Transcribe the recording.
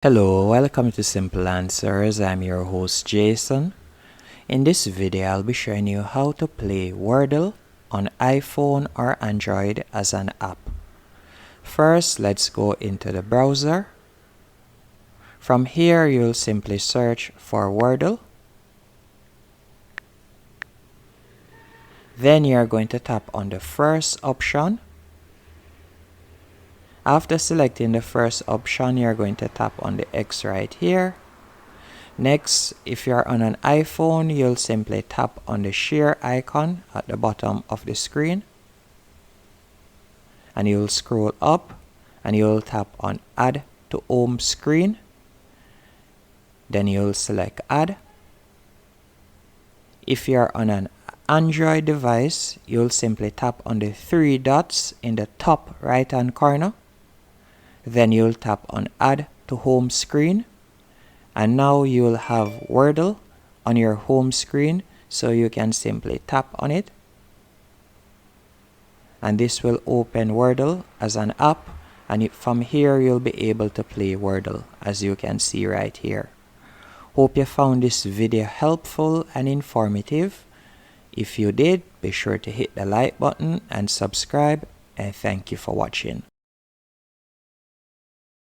Hello, welcome to Simple Answers. I'm your host Jason. In this video, I'll be showing you how to play Wordle on iPhone or Android as an app. First, let's go into the browser. From here, you'll simply search for Wordle. Then you're going to tap on the first option. After selecting the first option, you're going to tap on the X right here. Next, if you're on an iPhone, you'll simply tap on the share icon at the bottom of the screen. And you'll scroll up and you'll tap on Add to Home Screen. Then you'll select Add. If you're on an Android device, you'll simply tap on the three dots in the top right hand corner. Then you'll tap on Add to Home Screen, and now you'll have Wordle on your home screen, so you can simply tap on it and this will open Wordle as an app, and from here you'll be able to play Wordle as you can see right here. Hope you found this video helpful and informative. If you did, be sure to hit the like button and subscribe, and thank you for watching.